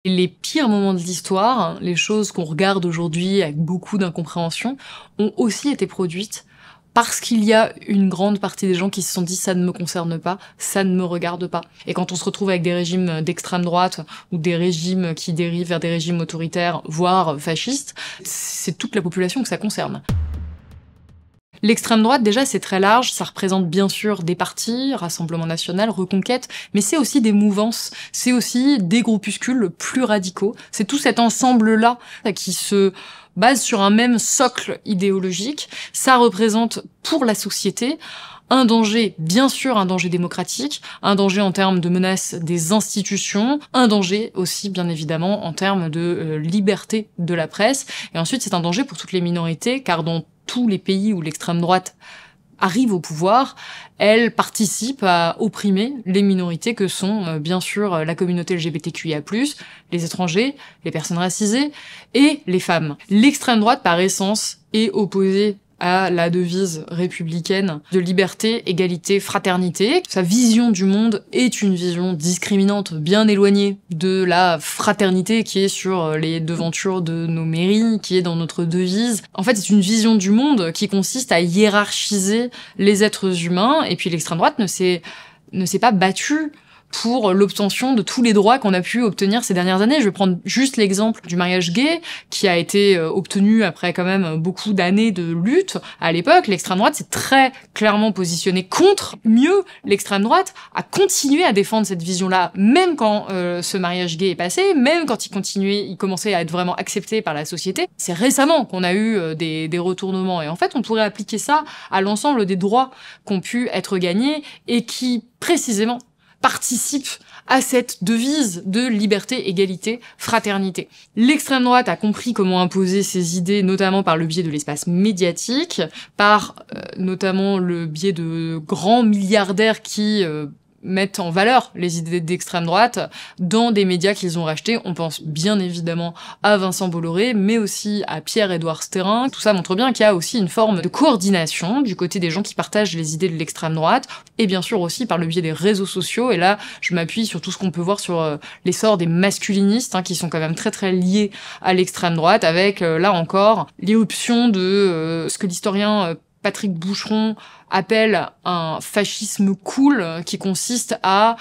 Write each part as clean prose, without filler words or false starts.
Les pires moments de l'histoire, les choses qu'on regarde aujourd'hui avec beaucoup d'incompréhension, ont aussi été produites parce qu'il y a une grande partie des gens qui se sont dit ça ne me concerne pas, ça ne me regarde pas. Et quand on se retrouve avec des régimes d'extrême droite ou des régimes qui dérivent vers des régimes autoritaires, voire fascistes, c'est toute la population que ça concerne. L'extrême droite, déjà, c'est très large, ça représente bien sûr des partis, Rassemblement National, Reconquête, mais c'est aussi des mouvances, c'est aussi des groupuscules plus radicaux, c'est tout cet ensemble-là qui se base sur un même socle idéologique. Ça représente pour la société un danger, bien sûr un danger démocratique, un danger en termes de menace des institutions, un danger aussi bien évidemment en termes de liberté de la presse, et ensuite c'est un danger pour toutes les minorités, car dans tous les pays où l'extrême droite arrive au pouvoir, elle participe à opprimer les minorités que sont bien sûr la communauté LGBTQIA+, les étrangers, les personnes racisées et les femmes. L'extrême droite, par essence, est opposée à la devise républicaine de liberté, égalité, fraternité. Sa vision du monde est une vision discriminante, bien éloignée de la fraternité qui est sur les devantures de nos mairies, qui est dans notre devise. En fait, c'est une vision du monde qui consiste à hiérarchiser les êtres humains, et puis l'extrême droite ne s'est pas battue pour l'obtention de tous les droits qu'on a pu obtenir ces dernières années. Je vais prendre juste l'exemple du mariage gay, qui a été obtenu après quand même beaucoup d'années de lutte. À l'époque, l'extrême droite s'est très clairement positionnée contre. Mieux, l'extrême droite a continué à défendre cette vision-là, même quand ce mariage gay est passé, même quand il commençait à être vraiment accepté par la société. C'est récemment qu'on a eu des retournements, et en fait, on pourrait appliquer ça à l'ensemble des droits qui ont pu être gagnés et qui, précisément, participe à cette devise de liberté, égalité, fraternité. L'extrême droite a compris comment imposer ses idées, notamment par le biais de l'espace médiatique, par notamment le biais de grands milliardaires qui mettent en valeur les idées d'extrême droite dans des médias qu'ils ont rachetés. On pense bien évidemment à Vincent Bolloré, mais aussi à Pierre-Édouard Stérin. Tout ça montre bien qu'il y a aussi une forme de coordination du côté des gens qui partagent les idées de l'extrême droite, et bien sûr aussi par le biais des réseaux sociaux. Et là, je m'appuie sur tout ce qu'on peut voir sur l'essor des masculinistes, qui sont quand même très très liés à l'extrême droite, avec là encore l'éruption de ce que l'historien Patrick Boucheron appelle un fascisme cool, qui consiste à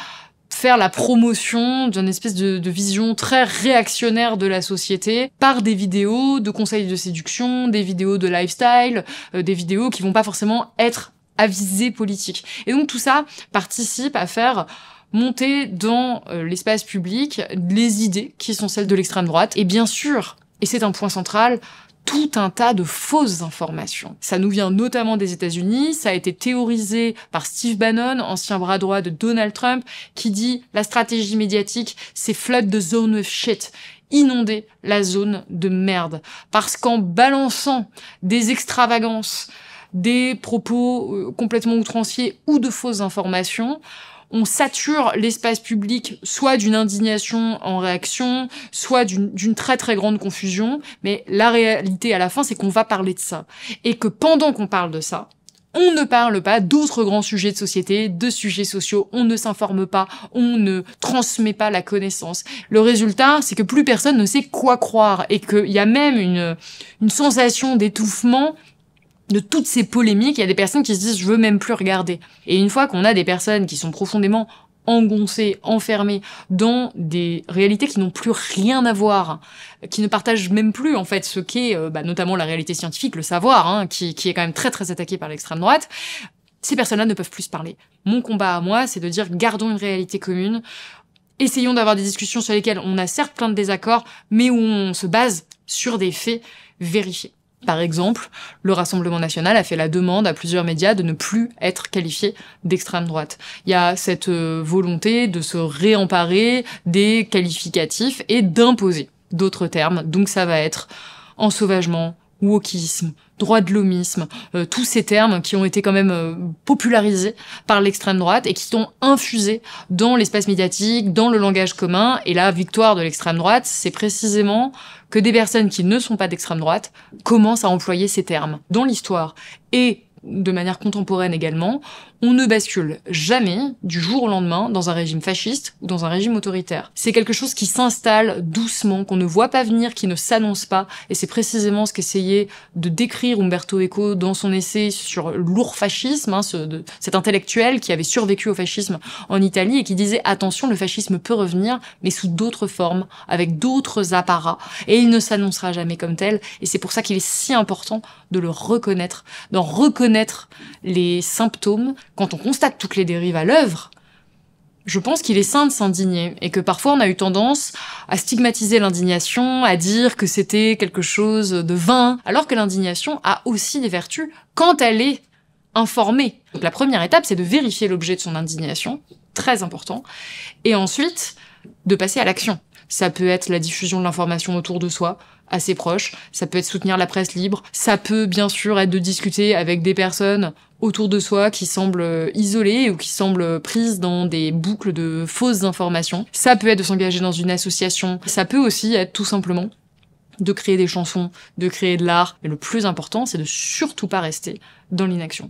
faire la promotion d'une espèce de vision très réactionnaire de la société par des vidéos de conseils de séduction, des vidéos de lifestyle, des vidéos qui vont pas forcément être à visée politique. Et donc tout ça participe à faire monter dans l'espace public les idées qui sont celles de l'extrême droite. Et bien sûr, et c'est un point central, tout un tas de fausses informations. Ça nous vient notamment des États-Unis, ça a été théorisé par Steve Bannon, ancien bras droit de Donald Trump, qui dit « la stratégie médiatique, c'est flood the zone of shit ». Inonder la zone de merde. Parce qu'en balançant des extravagances, des propos complètement outranciers ou de fausses informations, on sature l'espace public soit d'une indignation en réaction, soit d'une très très grande confusion, mais la réalité à la fin, c'est qu'on va parler de ça. Et que pendant qu'on parle de ça, on ne parle pas d'autres grands sujets de société, de sujets sociaux, on ne s'informe pas, on ne transmet pas la connaissance. Le résultat, c'est que plus personne ne sait quoi croire, et qu'il y a même une sensation d'étouffement de toutes ces polémiques. Il y a des personnes qui se disent « je veux même plus regarder ». Et une fois qu'on a des personnes qui sont profondément engoncées, enfermées dans des réalités qui n'ont plus rien à voir, qui ne partagent même plus en fait ce qu'est notamment la réalité scientifique, le savoir, qui est quand même très très attaqué par l'extrême droite, ces personnes-là ne peuvent plus se parler. Mon combat à moi, c'est de dire gardons une réalité commune, essayons d'avoir des discussions sur lesquelles on a certes plein de désaccords, mais où on se base sur des faits vérifiés. Par exemple, le Rassemblement National a fait la demande à plusieurs médias de ne plus être qualifiés d'extrême droite. Il y a cette volonté de se réemparer des qualificatifs et d'imposer d'autres termes. Donc ça va être ensauvagement, wokisme, droit de l'homisme, tous ces termes qui ont été quand même popularisés par l'extrême droite et qui sont infusés dans l'espace médiatique, dans le langage commun. Et la victoire de l'extrême droite, c'est précisément que des personnes qui ne sont pas d'extrême droite commencent à employer ces termes. Dans l'histoire et de manière contemporaine également, On ne bascule jamais, du jour au lendemain, dans un régime fasciste ou dans un régime autoritaire. C'est quelque chose qui s'installe doucement, qu'on ne voit pas venir, qui ne s'annonce pas, et c'est précisément ce qu'essayait de décrire Umberto Eco dans son essai sur lourd fascisme, cet intellectuel qui avait survécu au fascisme en Italie et qui disait « Attention, le fascisme peut revenir, mais sous d'autres formes, avec d'autres apparats, et il ne s'annoncera jamais comme tel, et c'est pour ça qu'il est si important de le reconnaître, d'en reconnaître les symptômes. Quand on constate toutes les dérives à l'œuvre, je pense qu'il est sain de s'indigner, et que parfois on a eu tendance à stigmatiser l'indignation, à dire que c'était quelque chose de vain, alors que l'indignation a aussi des vertus quand elle est informée. Donc la première étape, c'est de vérifier l'objet de son indignation, très important, et ensuite de passer à l'action. Ça peut être la diffusion de l'information autour de soi, à ses proches, ça peut être soutenir la presse libre, ça peut bien sûr être de discuter avec des personnes autour de soi qui semblent isolées ou qui semblent prises dans des boucles de fausses informations. Ça peut être de s'engager dans une association, ça peut aussi être tout simplement de créer des chansons, de créer de l'art, mais le plus important, c'est de surtout pas rester dans l'inaction.